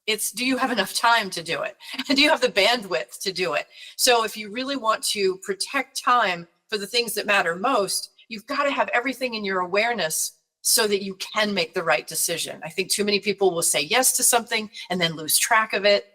It's, do you have enough time to do it? And do you have the bandwidth to do it? So if you really want to protect time for the things that matter most, you've got to have everything in your awareness so that you can make the right decision. I think too many people will say yes to something and then lose track of it.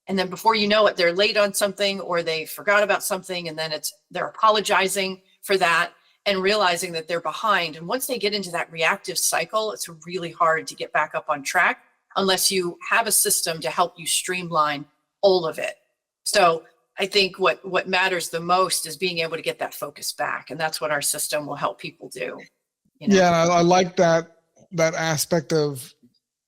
And then before you know it, they're late on something, or they forgot about something, and then they're apologizing for that and realizing that they're behind. And once they get into that reactive cycle, it's really hard to get back up on track unless you have a system to help you streamline all of it. So I think what matters the most is being able to get that focus back. And that's what our system will help people do. You know? Yeah, I like that aspect of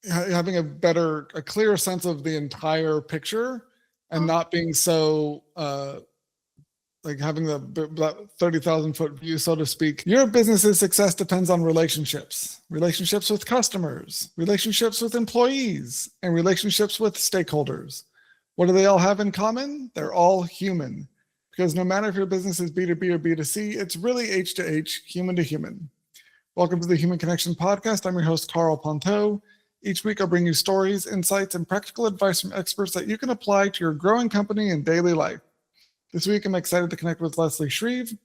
having a clearer sense of the entire picture and not being so like having the 30,000 foot view, so to speak. Your business's success depends on relationships with customers, relationships with employees, and relationships with stakeholders. What do they all have in common? They're all human. Because no matter if your business is B2B or B2C, it's really H to H, human to human. Welcome to the Human Connection Podcast. I'm your host, Carl Ponto. Each week, I'll bring you stories, insights, and practical advice from experts that you can apply to your growing company and daily life. This week, I'm excited to connect with Leslie Shreve.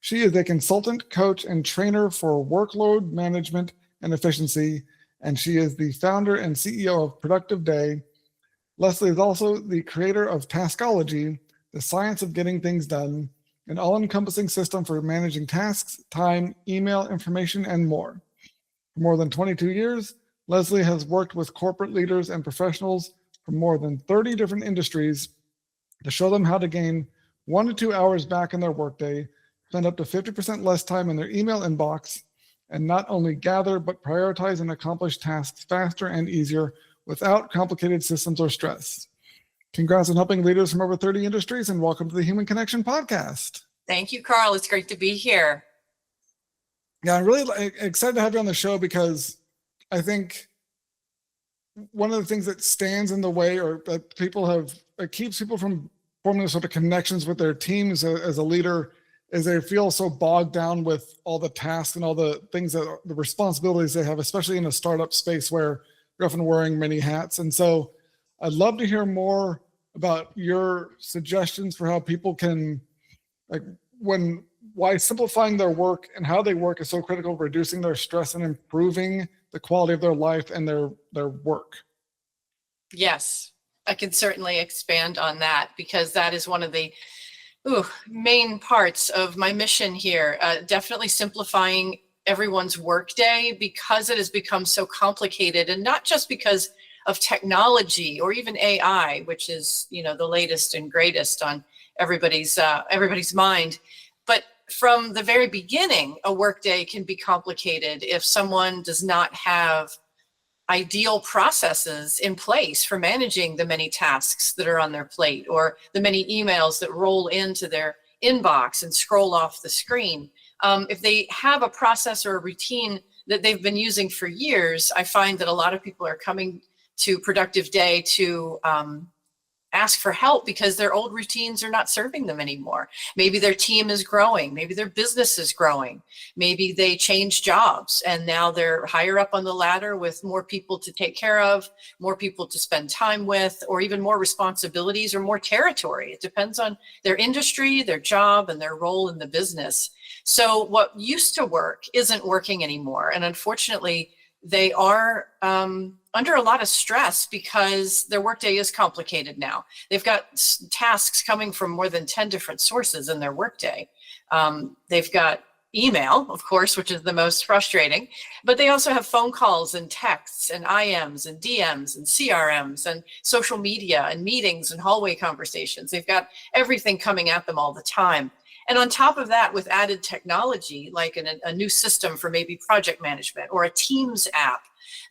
She is a consultant, coach, and trainer for workload management and efficiency, and she is the founder and CEO of Productive Day. Leslie is also the creator of Task-ology, the science of getting things done, an all-encompassing system for managing tasks, time, email, information, and more. For more than 22 years, Leslie has worked with corporate leaders and professionals from more than 30 different industries to show them how to gain 1 to 2 hours back in their workday, spend up to 50% less time in their email inbox, and not only gather, but prioritize and accomplish tasks faster and easier without complicated systems or stress. Congrats on helping leaders from over 30 industries, and welcome to the Human Connection Podcast. Thank you, Carl. It's great to be here. Yeah, I'm really excited to have you on the show because I think one of the things that stands in the way, or that keeps people from forming sort of connections with their teams as a leader, is they feel so bogged down with all the tasks and all the things the responsibilities they have, especially in a startup space where you're often wearing many hats. And so I'd love to hear more about your suggestions for how people can, why simplifying their work and how they work is so critical for reducing their stress and improving the quality of their life and their work. Yes, I can certainly expand on that, because that is one of the main parts of my mission here. Definitely simplifying everyone's workday, because it has become so complicated, and not just because of technology or even AI, which is, the latest and greatest on everybody's mind. But from the very beginning, a workday can be complicated if someone does not have ideal processes in place for managing the many tasks that are on their plate, or the many emails that roll into their inbox and scroll off the screen. If they have a process or a routine that they've been using for years, I find that a lot of people are coming to Productive Day to ask for help because their old routines are not serving them anymore. Maybe their team is growing. Maybe their business is growing. Maybe they changed jobs and now they're higher up on the ladder with more people to take care of, more people to spend time with, or even more responsibilities or more territory. It depends on their industry, their job, and their role in the business. So what used to work isn't working anymore. And unfortunately, they are under a lot of stress because their workday is complicated now. They've got tasks coming from more than 10 different sources in their workday. They've got email, of course, which is the most frustrating, but they also have phone calls and texts and IMs and DMs and CRMs and social media and meetings and hallway conversations. They've got everything coming at them all the time. And on top of that, with added technology, like a new system for maybe project management or a Teams app,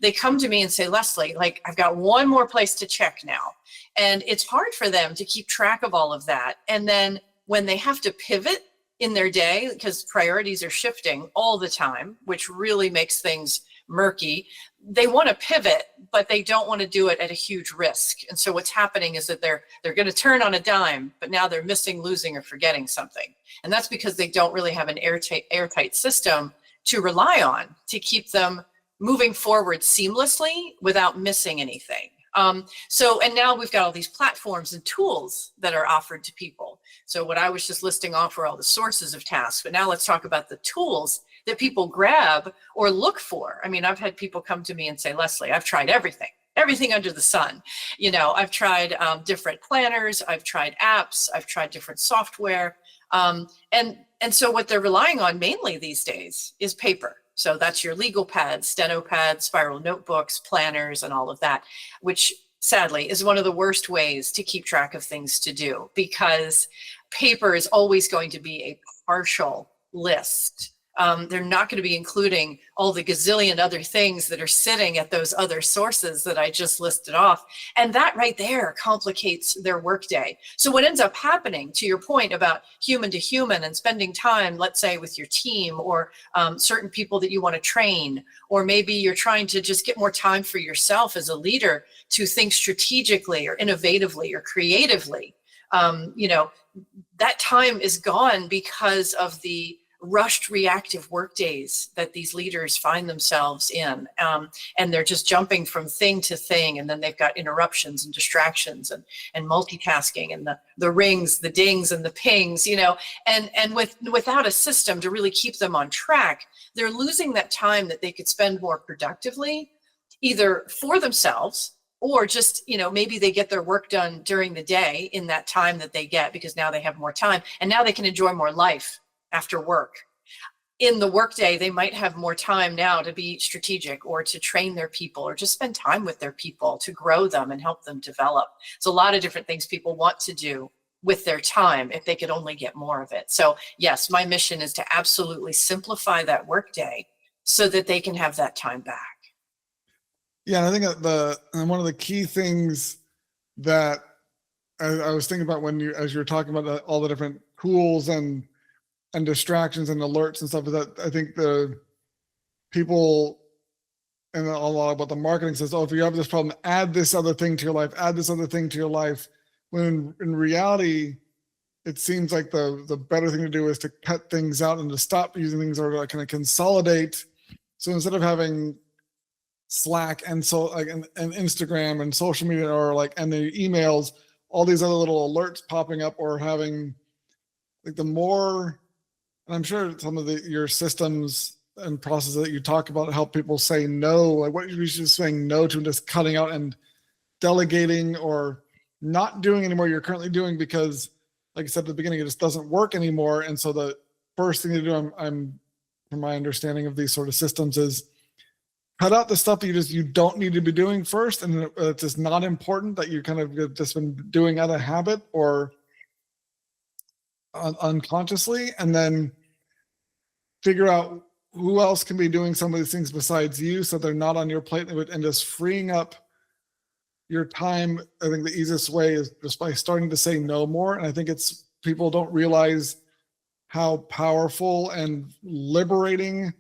they come to me and say, Leslie, I've got one more place to check now. And it's hard for them to keep track of all of that. And then when they have to pivot in their day, because priorities are shifting all the time, which really makes things murky, they want to pivot, but they don't want to do it at a huge risk. And so what's happening is that they're going to turn on a dime, but now they're missing, losing, or forgetting something. And that's because they don't really have an airtight system to rely on to keep them moving forward seamlessly without missing anything. And now we've got all these platforms and tools that are offered to people. So what I was just listing off were all the sources of tasks, but now let's talk about the tools that people grab or look for. I mean, I've had people come to me and say, Leslie, I've tried everything under the sun. I've tried different planners, I've tried apps, I've tried different software. And so what they're relying on mainly these days is paper. So that's your legal pads, steno pads, spiral notebooks, planners, and all of that, which sadly is one of the worst ways to keep track of things to do, because paper is always going to be a partial list. They're not going to be including all the gazillion other things that are sitting at those other sources that I just listed off. And that right there complicates their workday. So what ends up happening, to your point about human to human and spending time, let's say with your team or certain people that you want to train, or maybe you're trying to just get more time for yourself as a leader to think strategically or innovatively or creatively, that time is gone because of the rushed reactive work days that these leaders find themselves in. And they're just jumping from thing to thing. And then they've got interruptions and distractions and multitasking and the rings, the dings and the pings, and without a system to really keep them on track, they're losing that time that they could spend more productively, either for themselves or just, maybe they get their work done during the day in that time that they get, because now they have more time and now they can enjoy more life after work. In the workday, they might have more time now to be strategic or to train their people or just spend time with their people to grow them and help them develop. It's a lot of different things people want to do with their time if they could only get more of it. So yes, my mission is to absolutely simplify that workday so that they can have that time back. Yeah, I think one of the key things that I was thinking about as you were talking about all the different tools and distractions and alerts and stuff, is that I think the people and a lot about the marketing says, oh, if you have this problem, add this other thing to your life, add this other thing to your life. When in reality, it seems like the better thing to do is to cut things out and to stop using things, or to kind of consolidate. So instead of having Slack and Instagram and social media, and the emails, all these other little alerts popping up, or having the more, and I'm sure some of your systems and processes that you talk about help people say no, what you're just saying no to, and just cutting out and delegating or not doing anymore you're currently doing, because like I said at the beginning, it just doesn't work anymore. And so the first thing to do, I'm from my understanding of these sort of systems, is cut out the stuff that you don't need to be doing first, and it's just not important, that you kind of just been doing out of habit or unconsciously, and then figure out who else can be doing some of these things besides you, so they're not on your plate, and just freeing up your time. I think the easiest way is just by starting to say no more. And I think people don't realize how powerful and liberating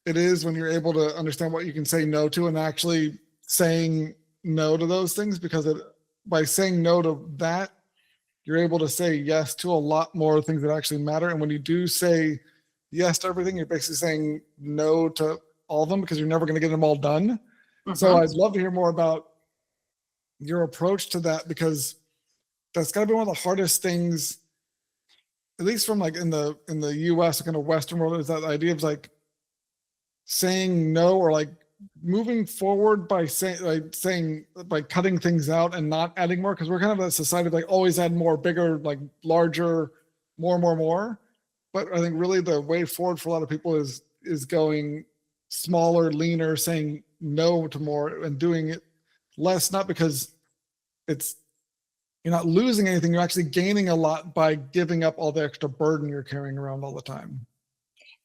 it is when you're able to understand what you can say no to, and actually saying no to those things, because by saying no to that, you're able to say yes to a lot more things that actually matter. And when you do say yes to everything, you're basically saying no to all of them, because you're never going to get them all done. Mm-hmm. So I'd love to hear more about your approach to that, because that's got to be one of the hardest things, at least from in the US, kind of Western world, is that idea of saying no, or moving forward by by cutting things out and not adding more, because we're kind of a society of always add more, bigger, larger, more. But I think really the way forward for a lot of people is going smaller, leaner, saying no to more and doing it less, not because you're not losing anything, you're actually gaining a lot by giving up all the extra burden you're carrying around all the time.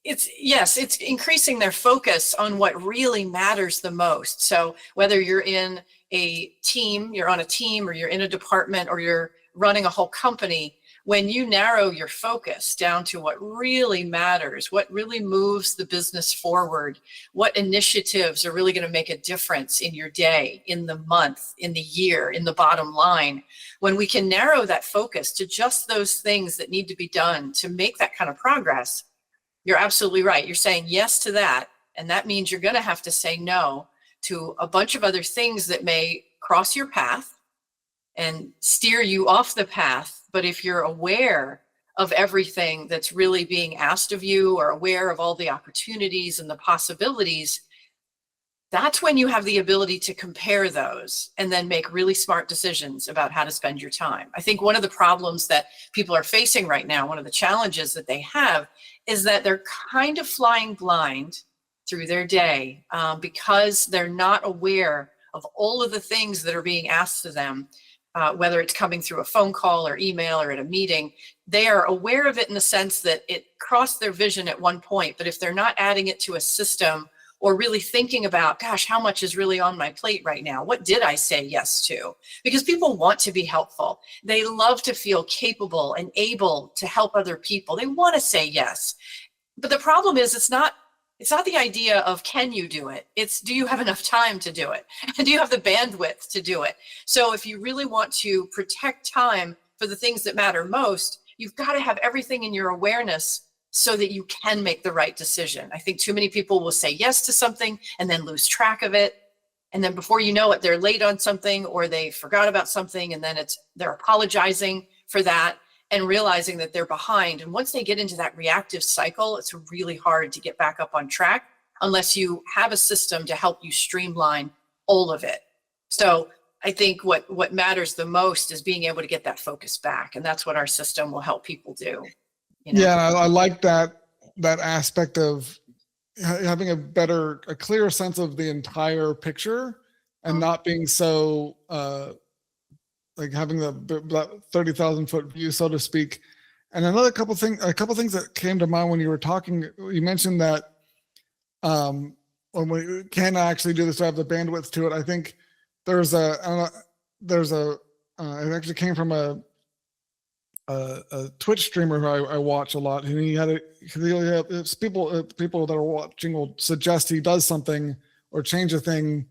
It's increasing their focus on what really matters the most. So whether you're in a team, you're on a team, or you're in a department, or you're running a whole company, when you narrow your focus down to what really matters, what really moves the business forward, what initiatives are really going to make a difference in your day, in the month, in the year, in the bottom line, when we can narrow that focus to just those things that need to be done to make that kind of progress, you're absolutely right. You're saying yes to that. And that means you're going to have to say no to a bunch of other things that may cross your path and steer you off the path. But if you're aware of everything that's really being asked of you, or aware of all the opportunities and the possibilities, that's when you have the ability to compare those and then make really smart decisions about how to spend your time. I think one of the problems that people are facing right now, one of the challenges that they have, is that they're kind of flying blind through their day because they're not aware of all of the things that are being asked of them, whether it's coming through a phone call or email or at a meeting. They are aware of it in the sense that it crossed their vision at one point, but if they're not adding it to a system or really thinking about, gosh, how much is really on my plate right now? What did I say yes to? Because people want to be helpful. They love to feel capable and able to help other people. They want to say yes. But the problem is it's not the idea of can you do it? It's do you have enough time to do it? And do you have the bandwidth to do it? So if you really want to protect time for the things that matter most, you've got to have everything in your awareness so that you can make the right decision. I think too many people will say yes to something and then lose track of it. And then before you know it, they're late on something or they forgot about something, and then they're apologizing for that and realizing that they're behind. And once they get into that reactive cycle, it's really hard to get back up on track unless you have a system to help you streamline all of it. So I think what matters the most is being able to get that focus back. And that's what our system will help people do. You know? Yeah, I like that aspect of having a clearer sense of the entire picture and not being so like having the 30,000 foot view, so to speak. And a couple things that came to mind when you were talking. You mentioned that when we can actually do this, to have the bandwidth to it. I think it actually came from a Twitch streamer who I watch a lot, and it's people that are watching will suggest he does something or change a thing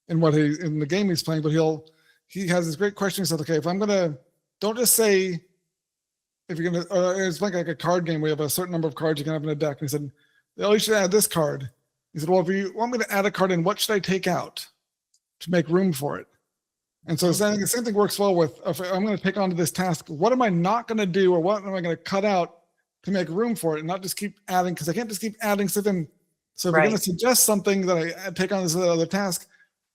in the game he's playing, but he has this great question. He said, okay, don't just say, if you're gonna, it's like a card game where you have a certain number of cards you can have in a deck. And he said, oh, you should add this card. He said, well, if you want me to add a card in, what should I take out to make room for it? And so the same thing works well with, if I'm going to take on this task, what am I not going to do, or what am I going to cut out to make room for it, and not just keep adding, because I can't just keep adding stuff in. So if you're going to suggest something that I take on this other task,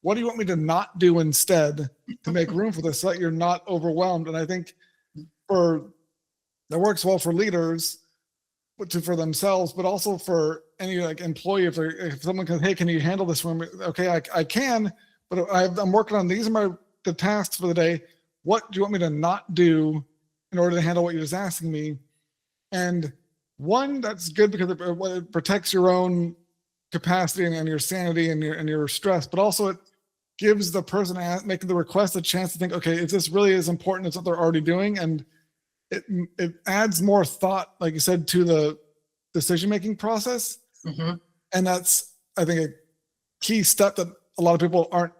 what do you want me to not do instead to make room for this so that you're not overwhelmed? And I think that works well for leaders, for themselves, but also for any employee. If someone can, hey, can you handle this for me? Okay, I can, but I'm working on these are the tasks for the day. What do you want me to not do in order to handle what you're just asking me? And one, that's good because it protects your own capacity and your sanity and your stress, but also it gives the person making the request a chance to think, okay, is this really as important as what they're already doing? And it adds more thought, like you said, to the decision-making process. Mm-hmm. And that's, I think, a key step that a lot of people aren't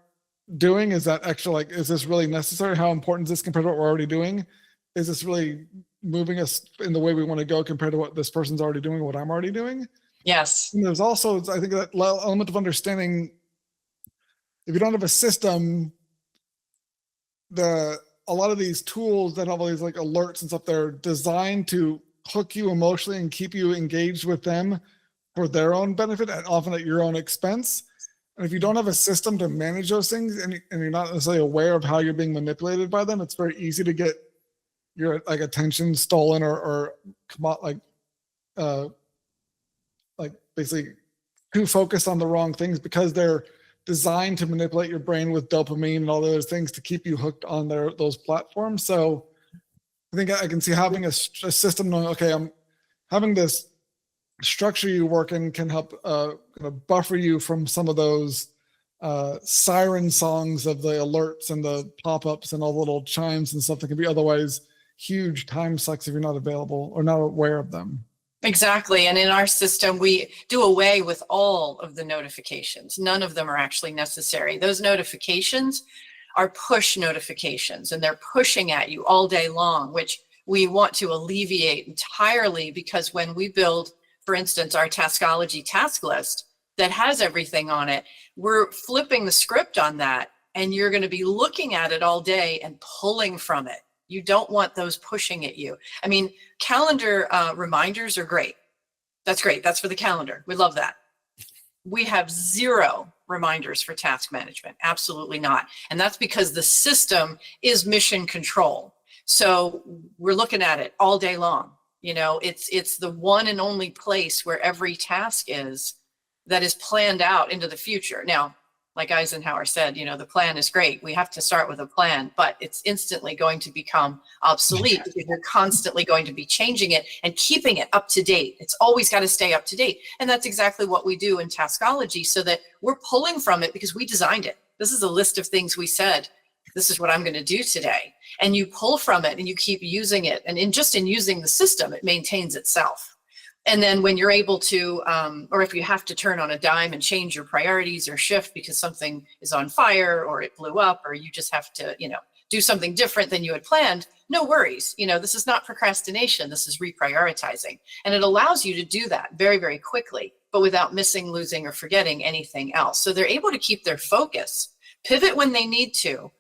doing, is that extra, is this really necessary? How important is this compared to what we're already doing? Is this really moving us in the way we want to go compared to what this person's already doing, what I'm already doing? Yes. And there's also, I think, that element of understanding, if you don't have a system, a lot of these tools that have all these alerts and stuff, they're designed to hook you emotionally and keep you engaged with them for their own benefit, and often at your own expense. And if you don't have a system to manage those things, and you're not necessarily aware of how you're being manipulated by them, it's very easy to get your attention stolen or basically too focused on the wrong things, because they're designed to manipulate your brain with dopamine and all those things to keep you hooked on those platforms. So I think I can see having a system knowing, okay, I'm having this structure you work in can help kind of buffer you from some of those siren songs of the alerts and the pop-ups and all the little chimes and stuff that can be otherwise huge time sucks if you're not available or not aware of them. Exactly. And in our system, we do away with all of the notifications. None of them are actually necessary. Those notifications are push notifications, and they're pushing at you all day long, which we want to alleviate entirely, because when we build, for instance, our Task-ology task list that has everything on it, we're flipping the script on that and you're going to be looking at it all day and pulling from it. You don't want those pushing at you. I mean, calendar reminders are great. That's great. That's for the calendar. We love that. We have 0 reminders for task management. Absolutely not. And that's because the system is mission control. So we're looking at it all day long. You know, it's the one and only place where every task is that is planned out into the future. Now, like Eisenhower said, you know, the plan is great. We have to start with a plan, but it's instantly going to become obsolete because you're constantly going to be changing it and keeping it up to date. It's always got to stay up to date. And that's exactly what we do in Task-ology, so that we're pulling from it because we designed it. This is a list of things we said, this is what I'm going to do today. And you pull from it and you keep using it. And in using the system, it maintains itself. And then when you're able to, or if you have to turn on a dime and change your priorities or shift because something is on fire or it blew up, or you just have to, you know, do something different than you had planned, no worries. You know, this is not procrastination. This is reprioritizing. And it allows you to do that very, very quickly, but without missing, losing, or forgetting anything else. So they're able to keep their focus, pivot when they need to,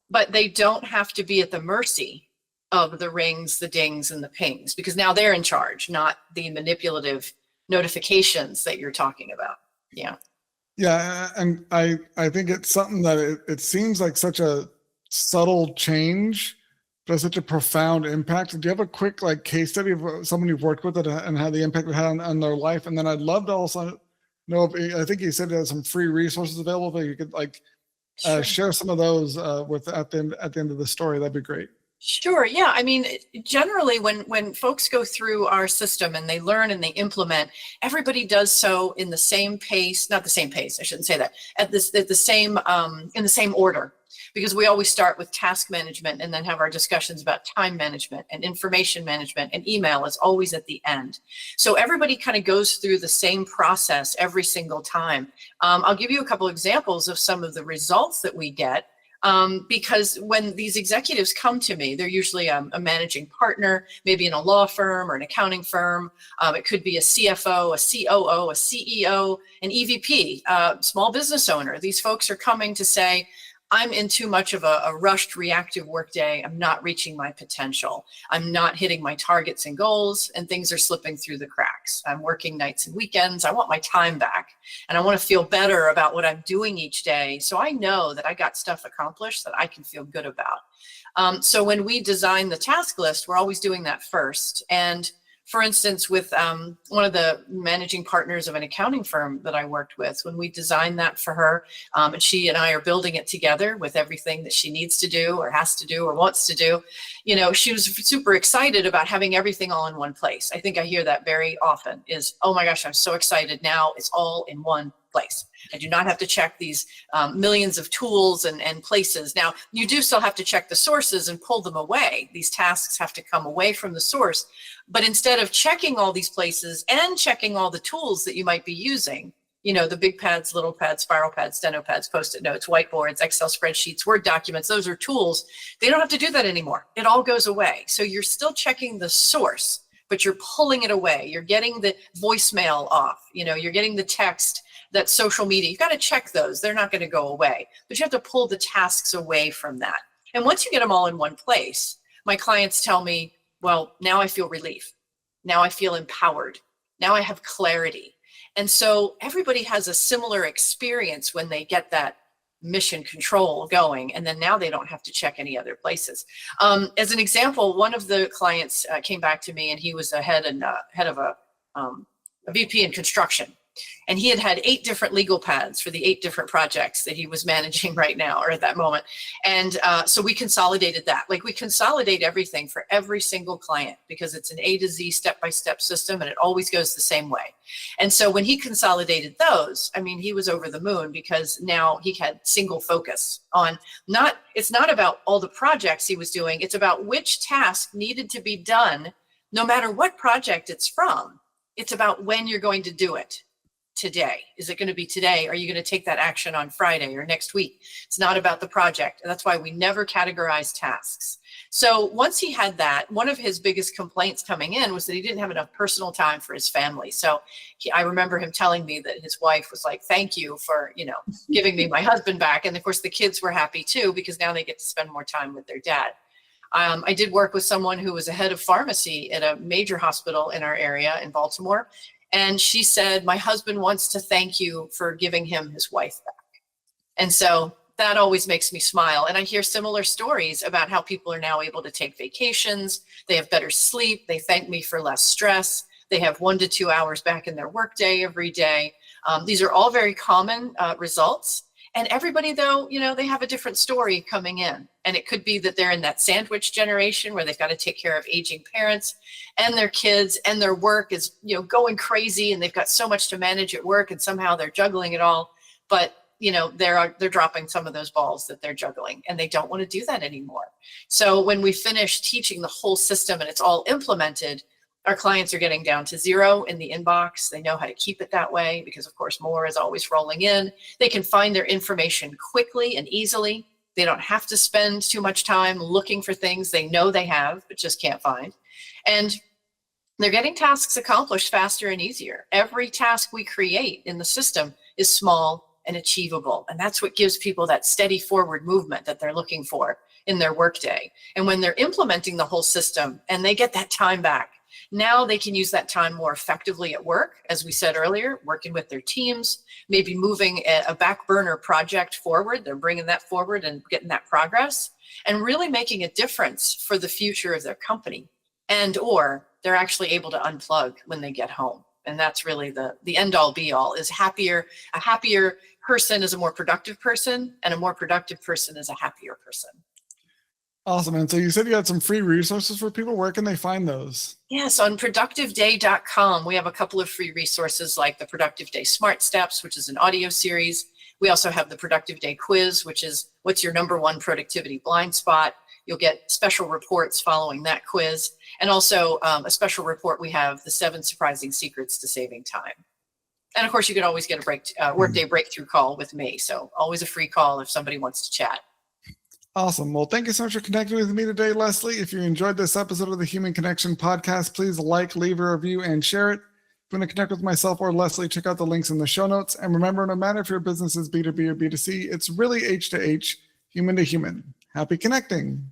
but they don't have to be at the mercy of the rings, the dings, and the pings, because now they're in charge, not the manipulative notifications that you're talking about. Yeah. Yeah, and I think it's something that it seems like such a subtle change, but such a profound impact. Do you have a quick like case study of someone you've worked with it and how the impact it had on their life? And then I'd love to also know if, I think you said there's some free resources available, but you could like share some of those with at the end of the story. That'd be great. Sure. Yeah. I mean, generally when folks go through our system and they learn and they implement, everybody does so in the same pace, not the same pace, I shouldn't say that, in the same order, because we always start with task management and then have our discussions about time management and information management, and email is always at the end. So everybody kind of goes through the same process every single time. I'll give you a couple examples of some of the results that we get. Because when these executives come to me, they're usually a managing partner, maybe in a law firm or an accounting firm. It could be a CFO, a COO, a CEO, an EVP, small business owner. These folks are coming to say, I'm in too much of a rushed reactive workday. I'm not reaching my potential. I'm not hitting my targets and goals, and things are slipping through the cracks. I'm working nights and weekends. I want my time back, and I want to feel better about what I'm doing each day. So I know that I got stuff accomplished that I can feel good about. So when we design the task list, we're always doing that first. And for instance, with one of the managing partners of an accounting firm that I worked with, when we designed that for her, and she and I are building it together with everything that she needs to do or has to do or wants to do, you know, she was super excited about having everything all in one place. I think I hear that very often is, oh my gosh, I'm so excited now, it's all in one place. I do not have to check these millions of tools and places. Now, you do still have to check the sources and pull them away. These tasks have to come away from the source. But instead of checking all these places and checking all the tools that you might be using, you know, the big pads, little pads, spiral pads, steno pads, Post-it notes, whiteboards, Excel spreadsheets, Word documents, those are tools. They don't have to do that anymore. It all goes away. So you're still checking the source, but you're pulling it away. You're getting the voicemail off, you know, you're getting the text, that social media. You've got to check those. They're not going to go away, but you have to pull the tasks away from that. And once you get them all in one place, my clients tell me, well, now I feel relief. Now I feel empowered. Now I have clarity. And so everybody has a similar experience when they get that mission control going, and then now they don't have to check any other places. As an example, one of the clients came back to me, and he was head of a VP in construction. And he had 8 different legal pads for the 8 different projects that he was managing right now or at that moment. And so we consolidated that. Like, we consolidate everything for every single client because it's an A to Z step-by-step system, and it always goes the same way. And so when he consolidated those, I mean, he was over the moon because now he had single focus on it's not about all the projects he was doing. It's about which task needed to be done, no matter what project it's from. It's about when you're going to do it. today? Is it going to be today? Are you going to take that action on Friday or next week? It's not about the project. And that's why we never categorize tasks. So once he had that, one of his biggest complaints coming in was that he didn't have enough personal time for his family. So I remember him telling me that his wife was like, thank you for, giving me my husband back. And of course the kids were happy too, because now they get to spend more time with their dad. I did work with someone who was a head of pharmacy at a major hospital in our area in Baltimore. And she said, my husband wants to thank you for giving him his wife back. And so that always makes me smile. And I hear similar stories about how people are now able to take vacations. They have better sleep. They thank me for less stress. They have 1 to 2 hours back in their workday every day. These are all very common results. And everybody, though, they have a different story coming in. And it could be that they're in that sandwich generation where they've got to take care of aging parents and their kids, and their work is, going crazy, and they've got so much to manage at work, and somehow they're juggling it all. But, they're dropping some of those balls that they're juggling, and they don't want to do that anymore. So when we finish teaching the whole system and it's all implemented, our clients are getting down to 0 in the inbox. They know how to keep it that way because, of course, more is always rolling in. They can find their information quickly and easily. They don't have to spend too much time looking for things they know they have, but just can't find. And they're getting tasks accomplished faster and easier. Every task we create in the system is small and achievable. And that's what gives people that steady forward movement that they're looking for in their workday. And when they're implementing the whole system and they get that time back, now they can use that time more effectively at work, as we said earlier, working with their teams, maybe moving a back burner project forward. They're bringing that forward and getting that progress and really making a difference for the future of their company. And or they're actually able to unplug when they get home. And that's really the end all be all is happier. A happier person is a more productive person, and a more productive person is a happier person. Awesome. And so you said you had some free resources for people. Where can they find those? Yes, on productiveday.com, we have a couple of free resources like the Productive Day Smart Steps, which is an audio series. We also have the Productive Day Quiz, which is what's your #1 productivity blind spot. You'll get special reports following that quiz. And also a special report, we have the 7 surprising secrets to saving time. And of course, you can always get a workday breakthrough call with me. So always a free call if somebody wants to chat. Awesome. Well, thank you so much for connecting with me today, Leslie. If you enjoyed this episode of the Human Connection podcast, please leave a review, and share it. If you want to connect with myself or Leslie, check out the links in the show notes. And remember, no matter if your business is B2B or B2C, it's really H to H, human to human. Happy connecting.